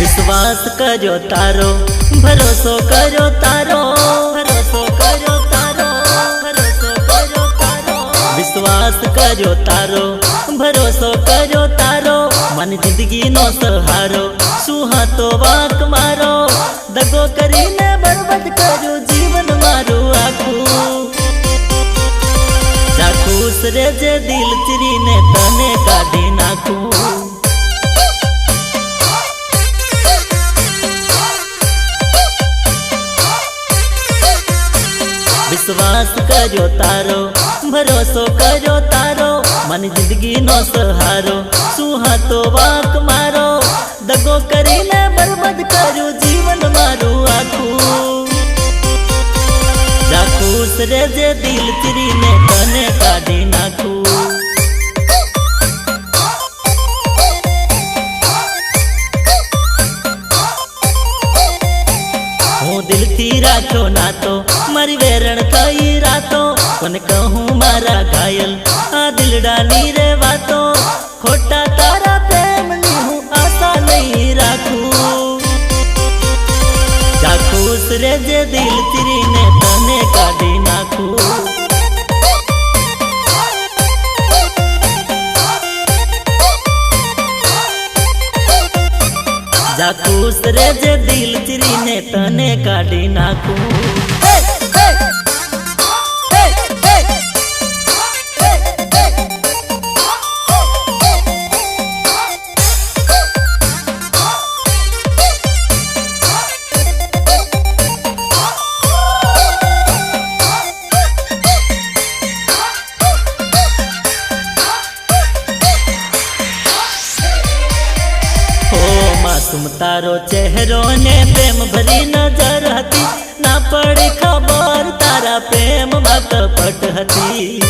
विश्वास करो तारो भरोसो करो तारो भरोसो करो तारो भरोसो करो तारो विश्वास करो तारो भरोसो करो तारो मन जिंदगी नो सहारो सुहा तो वाक मारो दगो करीने बर्बाद करो जीवन मारो आखू जाखूस रे जे दिल चिरीने तने काढी नाखू विश्वास करो तारो भरोसो करो तारो मन जिंदगी नो सहारो सुहा तो वाक मारो दगो करीने बर्बाद करो जीवन मारो आखू जाखूस रे जे दिल चिरीने तने काढी नाखू दिल थी राखो ना तो मारी वेरण थई रातो कोने कहूँ मारा घायल आ दिल डाली रे वातो खोटा तारा प्रेम नी हूँ आशा नहीं राखू जाखूस रे जे दिल चिरी ने तने काढी नाखू जाखूस रे जे दिल चिरी ने तने काढी नाखू तुम तारो चेहरो ने प्रेम भरी नजर हती ना पड़ी खबर तारा प्रेम बात पट हती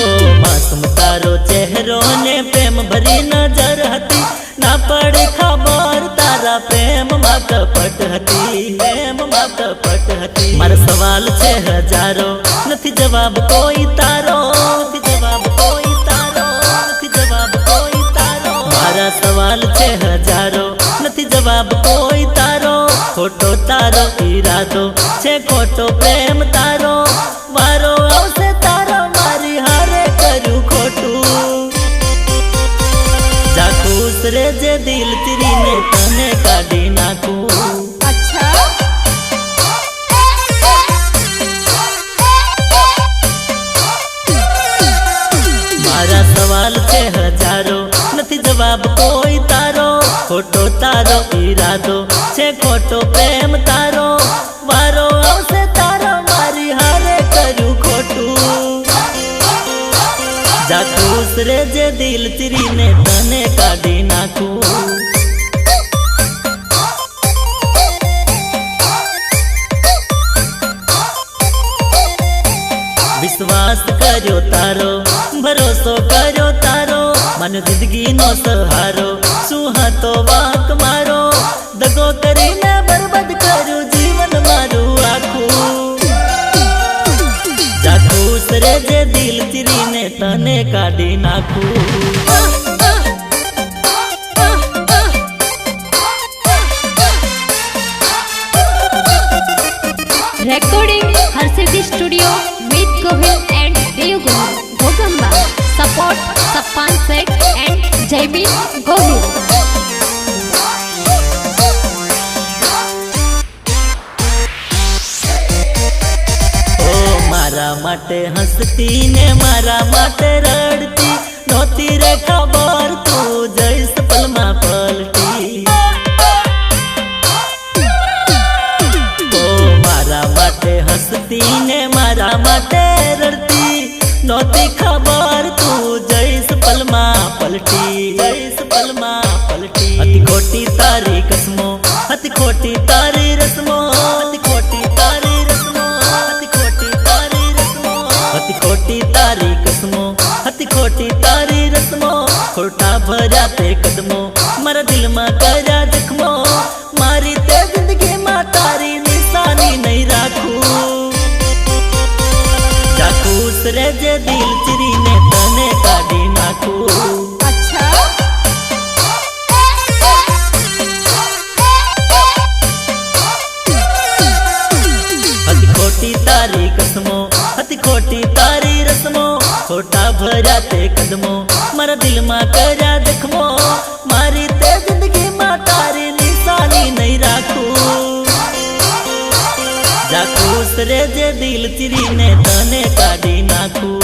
ओ मासूम तारो चेहरो ने प्रेम भरी नजर हती ना पड़ी खबर तारा प्रेम बात पट हती प्रेम बात पट हती मारा सवाल छे हजारों नथी जवाब कोई तारो नथी जवाब कोई तारो नथी जवाब कोई मारा सवाल छे हजारों नथी जवाब कोई तारो खोटो तारो इरादो छे खोटो प्रेम तारो वारो आवसे तारो मारी हारे करू खोटू जाखूस रे जे दिल चिरी ने तने काढी नाखू अच्छा मारा सवाल छे हजारों नथी जवाब कोई तारो खोटो तारो इरादो छे खोटो प्रेम तारो वारो आवसे तारो मारी हारे करू खोटू जाखूस रे जे दिल चिरी ने तने काढी नाखू विश्वास करो तारो भरोसो करो तारो मन जिंदगी नो सहारो सुहा तो वाक मारो दगो करीने बर्बाद करो जीवन मारो आखू जाखूस रे जे दिल चिरी ने तने काढी नाखू recording Harsiddhi Studio with Govind and Devgunju Gogamba support Sappan Sek and Jaimin Govind मारा माटे हंसती ने मारा माटे रड़ती नोती रे खबर तू जैस पलमा पलटी मारा माटे हंसती ने मारा माटे रड़ती नोती खबर तू जैस पलमा पलटी जैस पलमा पलटी अति खोटी तारी कसमो अति खोटी तारी रस्मो अति खोटी तारी रस्मो अति खोटी तारी रस्मो अति खोटी तारी कसमो अति खोटी तारी रस्मो खोटा भरा ते कदमो मारा दिल में करा जख्मो मारी ते जिंदगी में तारी निशानी नहीं राखू जाखूस रे जे दिल चिरी ने तने काढी नाखू अच्छा કર્યા જખમો મારી તે જિંદગીમાં તારી નિશાની નહીં રાખું જા ખુશ રે જે દિલ ચીરીને તને કાઢી નાખું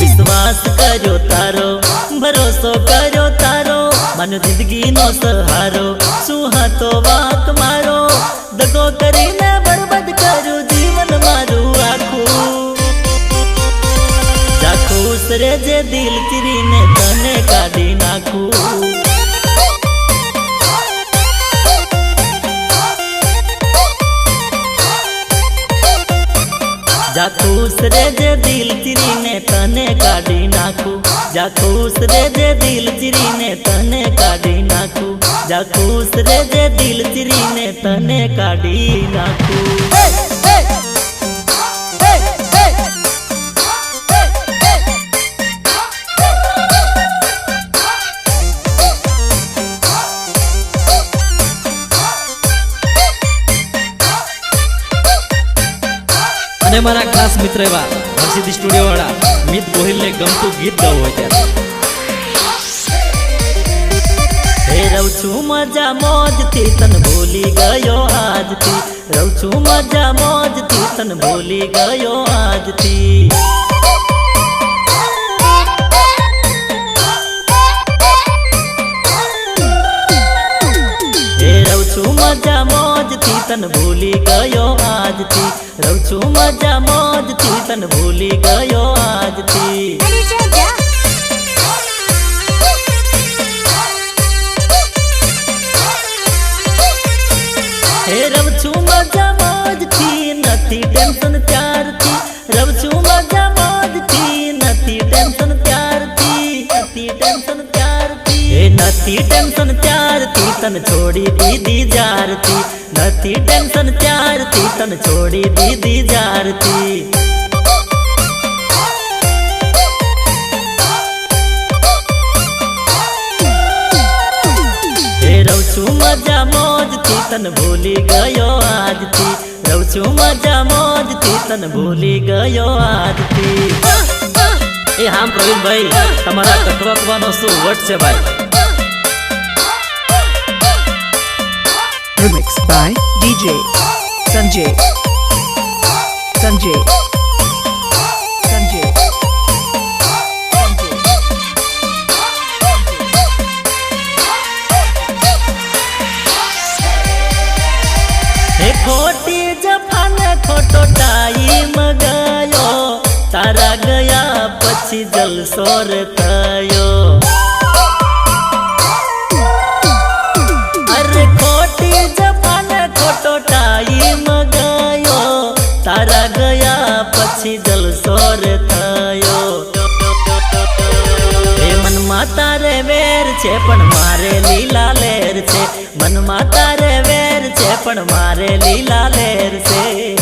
विश्वास करो तारो भरोसो करो तारो मन जिंदगी नो सहारो सुहा तो वाक मारो दगो करीने बर्बाद करू जीवन मारू आखू जा खुश रे जे दिल चीरीने तने काढी नाखू जा खुश रे जे दिल चीरीने तने काढी नाखू जा खुश रे जे दिल चीरीने तने काढी नाखू जा खुश रे जे दिल चीरीने तने काढी नाखू અને મારા ખાસ મિત્ર એવા હર્ષિદ સ્ટુડિયો વાળા મિત ગોહિલ ને ગમતું ગીત ગાવું હોય ત્યારે રહું છું મજા મોજથી તન ભૂલી ગયો આજથી રહું છું મજા મોજથી તન ભૂલી ગયો આજથી રહું છું મજા મોજથી તન ભૂલી ગયો આજથી રહું છું મજા મોજથી તન ભૂલી ગયો આજથી રહું છું મજા મોજથી નથી ટેન્શન ત્યારથી રહું છું મજા મોજથી નથી ટેન્શન ત્યારથી નથી ટેન્શન ત્યારથી નથી ટેન્શન ત્યારથી તન છોડી દીધી જારથી નથી ટેન્શન ત્યારથી તન છોડી દીધી જારથી રહું છું મજા મોજથી તન ભૂલી ગયો આજથી રહું છું મજા મોજથી તન ભૂલી ગયો આજથી એ હામ પ્રવીણ ભાઈ તમારા કટવાકવાનો શું વટ છે ભાઈ Remixed by DJ Sanjay. Sanjay. Sanjay. खोटी जफाने खोटो टाइम गयो तारा गया पछी जलसोर थयो अरे खोटी जफाने खोटो टाइम गयो तारा गया पछी जलसोर थयो मन माता रे वेर छे पण मारे लीला लेर छे मन माता रे वेर छे पण मारे लीला लेर छे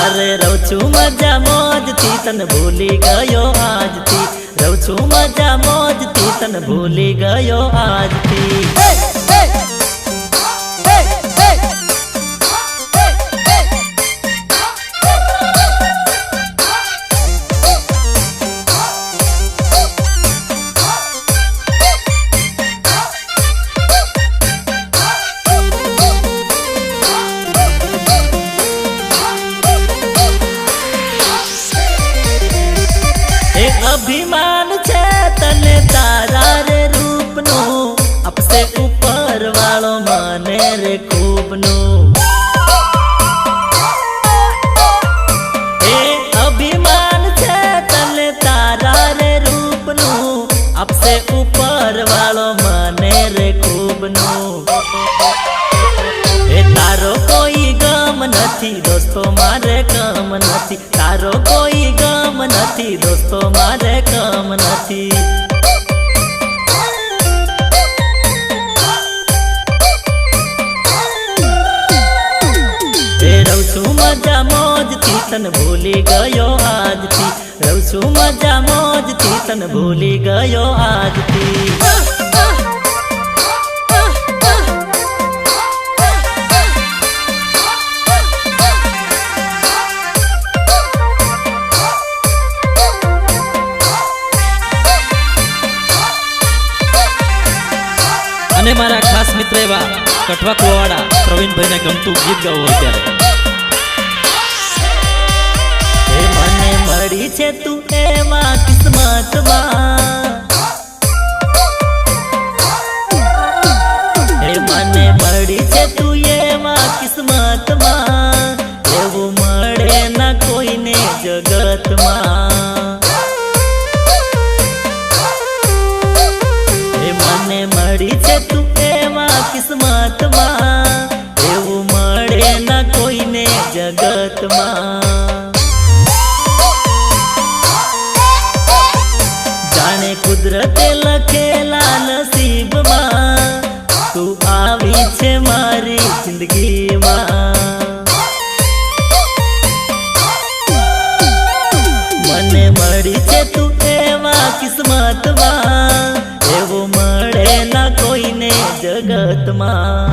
अरे रहूं छू मजा मोजथी तन भूली गयो आजथी रहूं छू मजा मोजथी तन भूली गयो आजथी अभिमान छे तने तारा रे रूप नो अपसे ऊपर वालो माने रे खूब नो अभिमान छे तने तारा रे रूप नो अपसे ऊपर वालो माने रे खूब नो तारो कोई गम नथी दोस्तो मारे कम नथी तारो कोई गम नथी दोस्तो मारे कम नथी रहूं छू मजा मोजथी तन भूली गयो आजथी रहूं छू मजा मोजथी तन भूली गयो आजथी અને મારા ખાસ મિત્ર એવા કઠવા કુવાડા પ્રવીણભાઈને ગમતું ગીત ગાવું હોય ત્યારે એ મને મળી છે તું એવા કિસ્મતમાં, એ મને મળી છે તું એવા કિસ્મતમાં, એવું મળે ના કોઈને જગતમાં. એ મને મળી છે તું એવા કિસ્મતમાં, એવું મળે ના કોઈને જગતમાં. જાણે કુદરતે લખેલા નસીબમાં તું આવી છે મારી જિંદગીમાં. મને મળી છે તું એવા કિસ્મતમાં, એવું મળે ના કોઈને જગતમાં.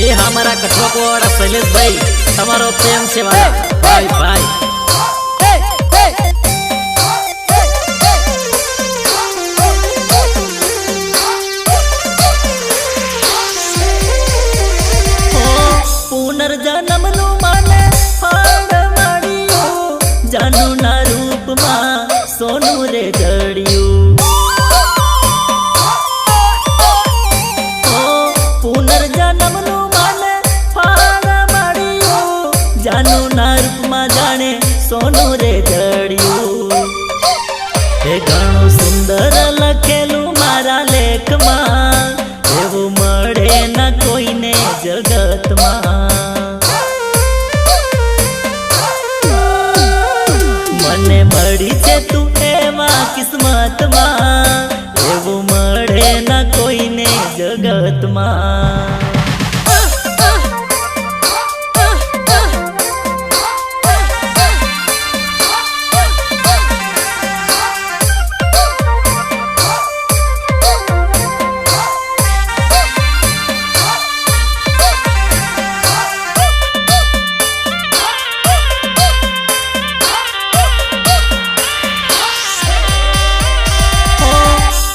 એ હા મારા કઠવા કુવાડા શૈલેષભાઈ તમારો પ્રેમ છે વાલા ભાઈ ભાઈ. પુનર્જન્મનું મને ફળ મળ્યું, જાનુના રૂપમાં સોનું રે જડ્યું. પુનર્જન્મનું મને ફળ મળ્યું, જાનુના રૂપમાં જાણે સોનું રે જડ્યું. એ ઘણું સુંદર લખેલું મારા લેખમાં, એવું મળે ના કોઈને જગતમાં. મને મળી છે તું એવા કિસ્મતમાં, એવું મળે ના કોઈને જગતમાં.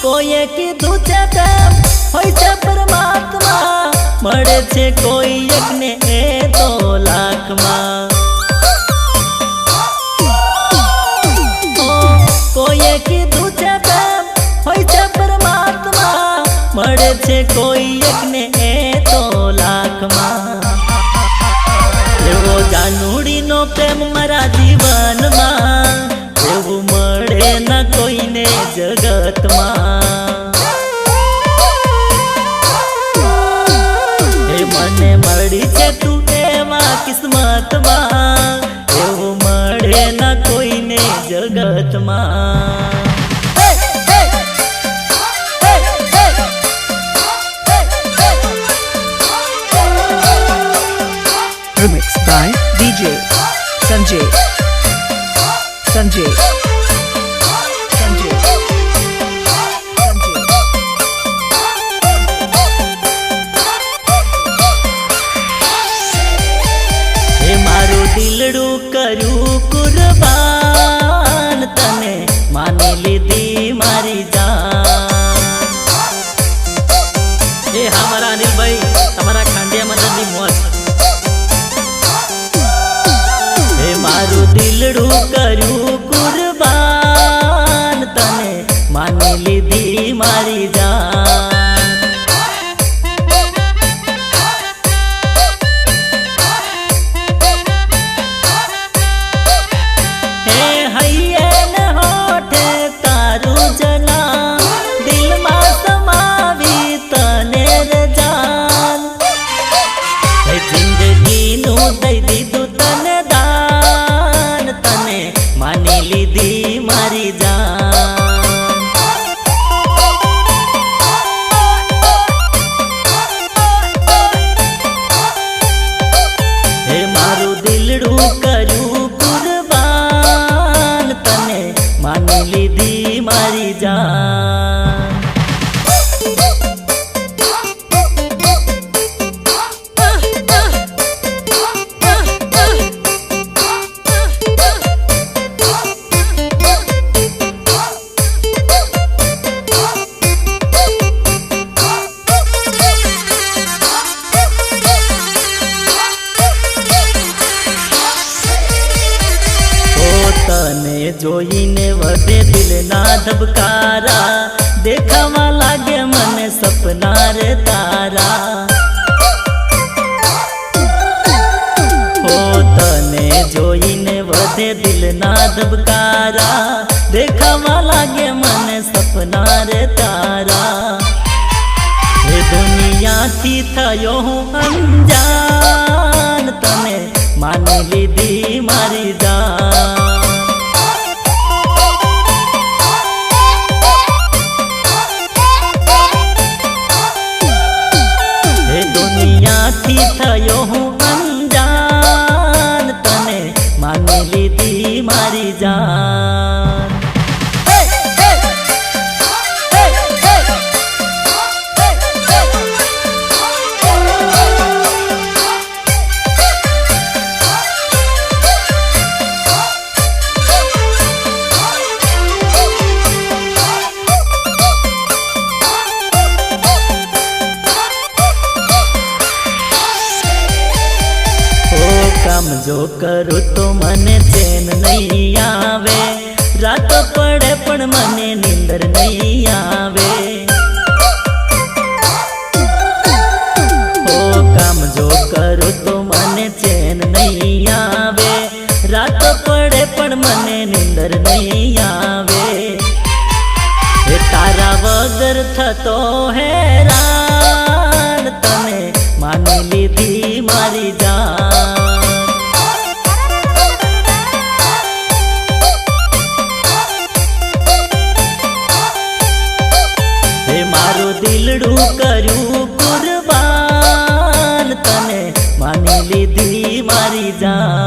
કોઈએ કીધું છે પ્રેમ હોય છે પરમાત્મા, મળે છે કોઈ એકને એ તો લાખમાં. કોઈએ કીધું છે પ્રેમ હોય છે પરમાત્મા, મળે છે કોઈ એકને એ તો લાખમાં. એવો જાનુડીનો પ્રેમ મારા જીવનમાં, એવું મળે ના કોઈને જગતમાં. એ મને મળી છે તું એવા કિસ્મતમાં, એવું મળે ના કોઈને જગતમાં. Remixed by DJ Sanjay. Sanjay. Sanjay. Sanjay. એ મારું દિલડું કર્યું કુરબાન, તને रे तारा हो तने જોઈને વધે દિલના ધબકારા દેખાવા લાગે મને સપના રે તારા એ દુનિયાથી થયો હું અંજાન તને માની લીધી મારી જાન એ દુનિયાથી થયો હું અંજાન તને માની લીધી મારી જાન કામ જો કરું તો મને ચેન નહીં આવે રાત પડે પણ મને નીંદર નહીં આવે ઓ કામ જો કરું તો મને ચેન નહીં આવે રાત પડે પણ મને નીંદર નહીં આવે એ તારા વગર થતો હેરાન તને માની લીધી મારી જાન દિલડું કર્યું કુરબાન તને માની લીધી મારી જાન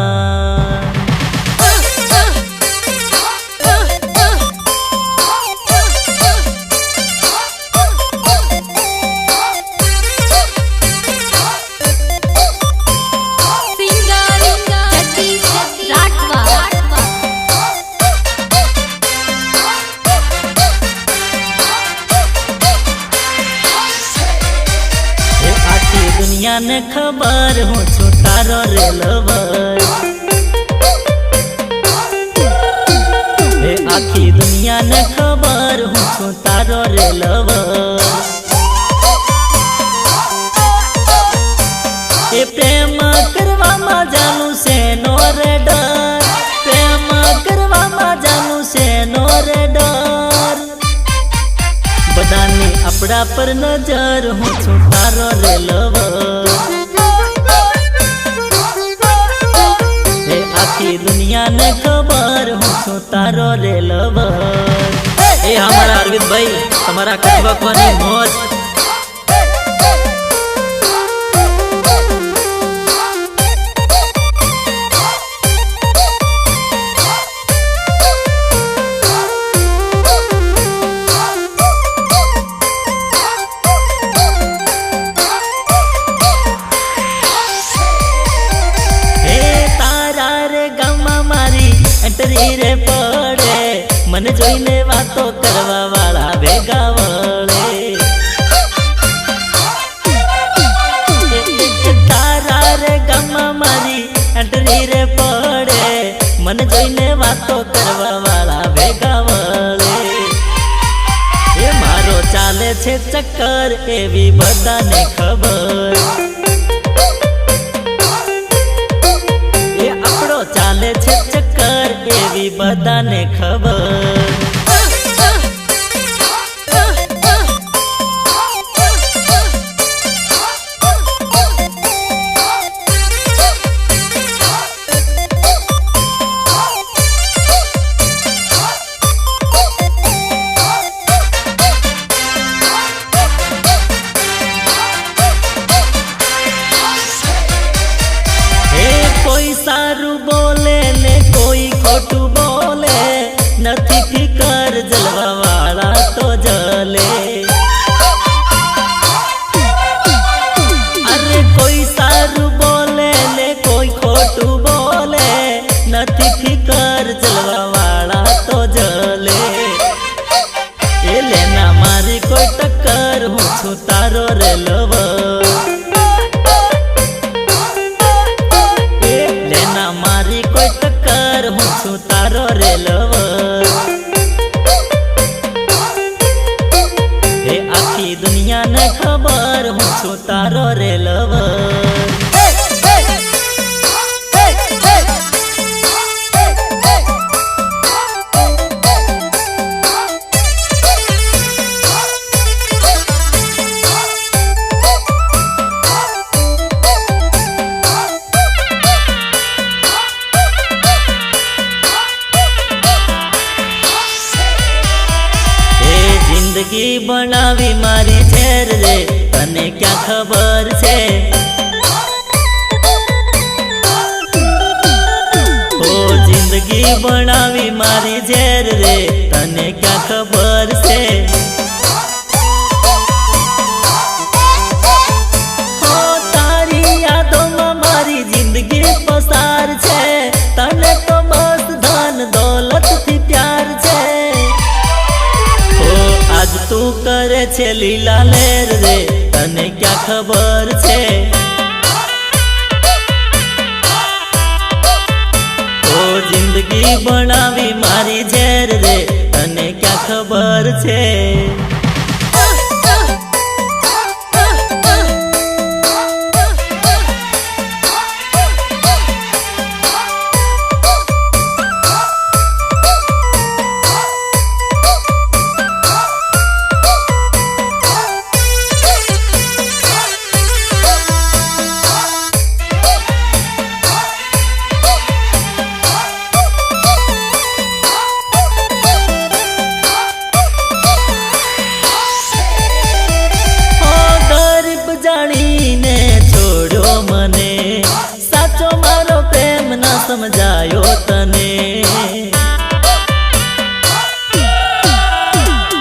દુનિયાને ખબર હું છું તારો રે લવર એ આખી દુનિયાને ખબર હું છું તારો રે લવર એ પ્રેમ કરવામાં જાનું છે નો રે ડર પ્રેમ કરવામાં જાનું છે નો રે ડર બધાની આપણા પર નજર હું છું તારો રે લવર એ આખી દુનિયાને ખબર હું છું તારો રે લવર એ हमारा अरविंद भाई તમારા કટવકવાની મોજ એન્ટરી રે પડે મને જોઈને વાતો કરવા વાળા ભેગા વળે તારા રે ગામમાં મારી એન્ટરી રે પડે મને જોઈને વાતો કરવા વાળા ભેગા વળે એ મારો ચાલે છે ચક્કર એવી બધાને ખબર એ આપણો ચાલે છે ચક્કર એવી બધાને ખબર કોઈ સારું બોલે ને કોઈ ખોટું બોલે નથી ફિકર જલવા વાળા તો જલે અરે કોઈ સારું બોલે ને કોઈ ખોટું બોલે નથી ફિકર જલવા વાળા તો જલે એ લેના મારી કોઈ ટક્કર હું છું તારો રે લવર મારી કોઈ ટક્કર હું છું તારો રે લવર એ આખી દુનિયાને ખબર મારો રે લવર जिंदगी बनावी मारी झेर रे तने क्या खबर छे ओ जिंदगी बनावी मारी झेर रे तने क्या खबर छे ओ तारी यादों में मारी जिंदगी पसार छे तने तो बस धन दौलत थी प्यार छे आज तू करे छे लीला लेर रे तने क्या खबर छे ओ जिंदगी बनावी मारी झेर रे तने क्या खबर छे समझायो तने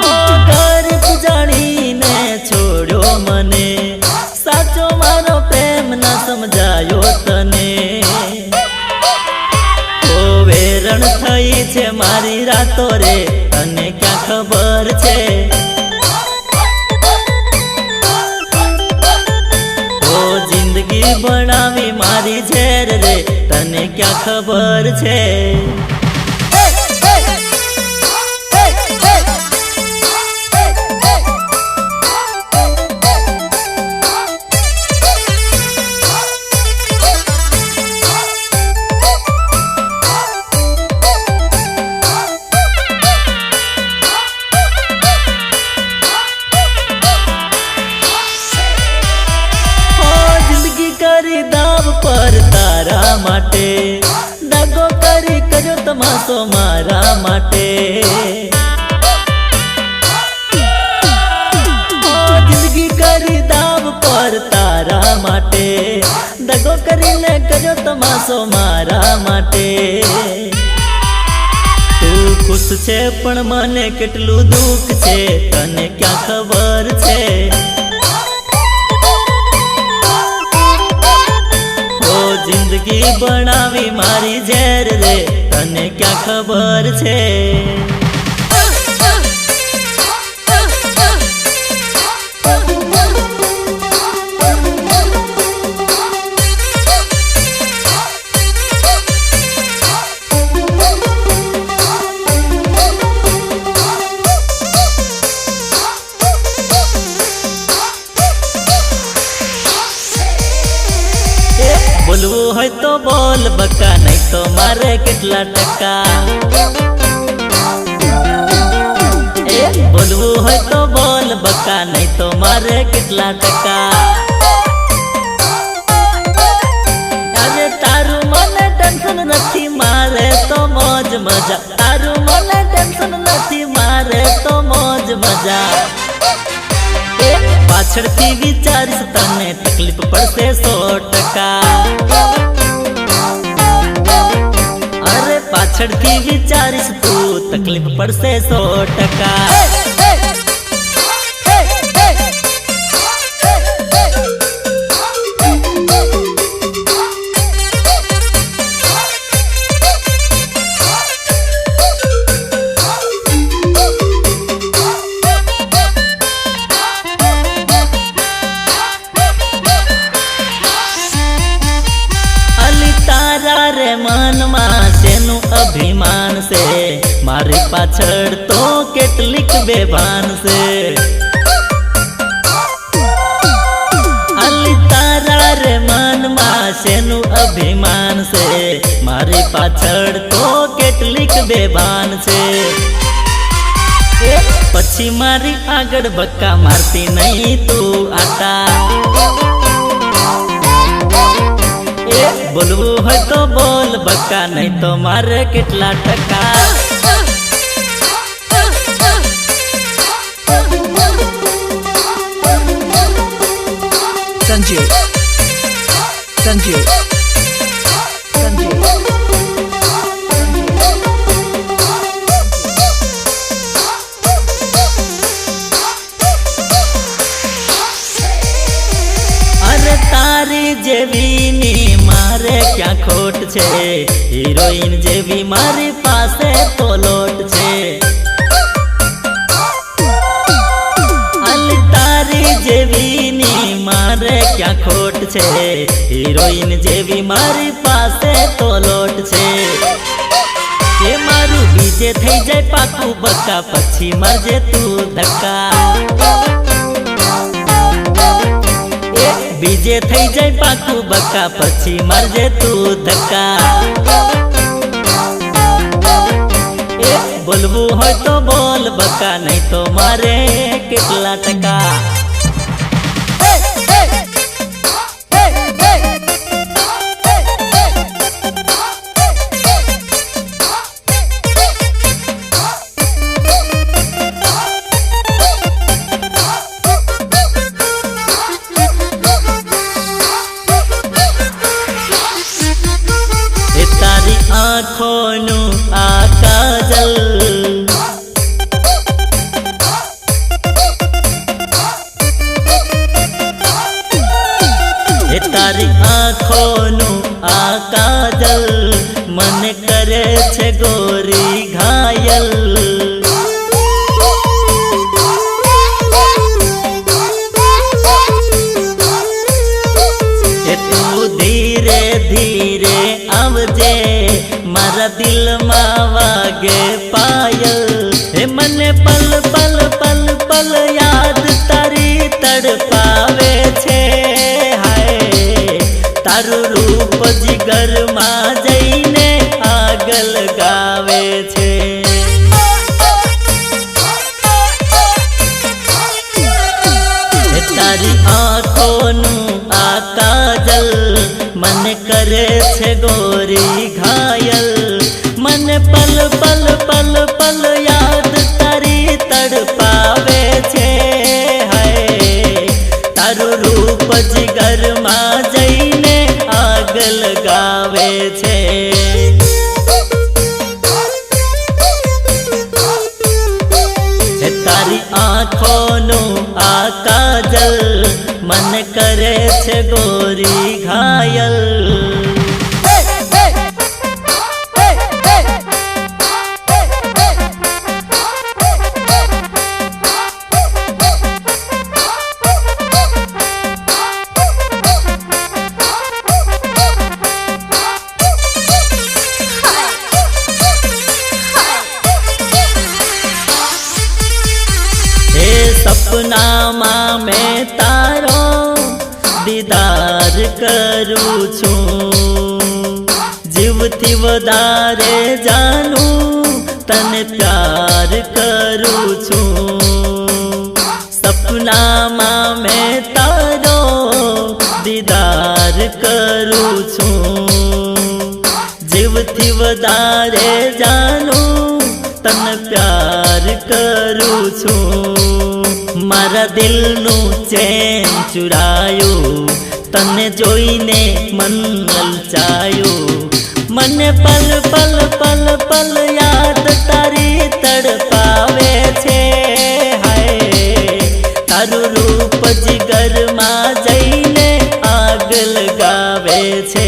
ओ गरीब जानी ने छोड़ो मने साचो मारो प्रेम ना समझायो तने ओ वेरण थई छे मारी रातो रे तने क्या खबर छे ओ जिंदगी बनावी मारी झेर रे तने क्या खबर छे माटे दगो करी कर्यो तमाशो मारा माटे ओ जिंदगी करी दाव पर तारा माटे दगो करी ने कर्यो तमाशो मारा माटे तू खुश छे पण मने केटलू दुख छे तने क्या खबर छे जिंदगी बनावी मारी झेर रे तने क्या खबर छे बोलवू होय तो बोल बका नहीं तो मारे कितला टका बोलवू होय तो बोल बका नहीं तो मारे कितला टका अरे तारू मने टेंशन नहीं मारे तो मौज मजा तारू मने टेंशन नहीं मारे तो मौज मजा पाछड़थी विचारीश तने तकलीफ पड़से 100%। अरे पाछड़थी विचारीश तू तकलीफ पड़से 100%। मन में सेनु अभिमान से मारी पाछड़ तो केटलिक बेभान से ભાન છે પછી મારી આગળ બક્કા મારતી નહીં તું આટા બોલવું હોય તો બોલ બક્કા નહીં તો મારે કેટલા ટકા Sanjay. Sanjay. Sanjay. અરે તારી જેવી ની મારે ક્યાં ખોટ છે હિરોઈન જેવી મારી પાસે તો લોટ છે તારી જેવી ની મારે ક્યાં ખોટ છે હિરોઈન જેવી મારી પાસે તો લોટ છે એ મારું બીજે થઈ જાય પાકું બક્કા પછી મારજે તું ધક્કા બીજે થઈ જાય પાકું બક્કા પછી મારજે તું ધક્કા બોલવું હોય તો બોલ બક્કા નહીં તો મારે કેટલા ટકા તારી આંખોનું આ કાજલ તારી આંખોનું આ કાજલ મને કરે છે ગોરી ઘાયલ તું ધીરે ધીરે આવજે મારા દિલમાં વાગે પાયલ હે મને પલ પલ પલ પલ યાદ તારી તડપાવે છે હાય તારું રૂપ જીગરમાં જઈને આગ લગાવે છે તારી આંખોનું આ કાજલ મને કરે છે ગોરી ઘાયલ મને પલ પલ પલ પલ યાદ તારી તડપાવે છે હાય તારું રૂપ જીગરમાં જઈને આગ લગાવે છે તારી આંખોનું આ કાજલ મને કરે છે ગોરી ઘાયલ સપનામાં મેં તારો દીદાર કરું છું જીવથી વધારે જાણું તને પ્યાર કરું છું સપનામાં મેં તારો દીદાર કરું છું જીવથી વધારે જાણું તને પ્યાર કરું છું મારા દિલનું ચેન ચુરાયું તને જોઈને મન લલચાયું મને પલ પલ પલ પલ યાદ તારી તડપાવે છે હાય તારું રૂપ જીગરમાં જઈને આગ લગાવે છે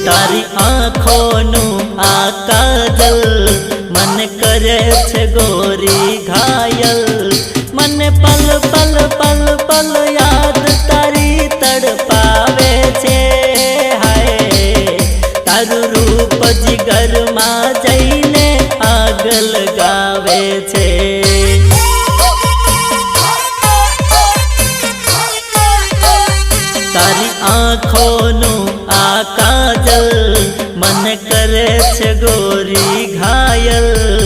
તારી આંખોનું આ કાજલ મને કરે છે ગોરી ઘાયલ મને પલ પલ પલ પલ યાદ તારી તડપાવે છે હાય તારું રૂપ જીગરમાં જઈને આગ લગાવે છે તારી આંખોનું करे छे गोरी घायल।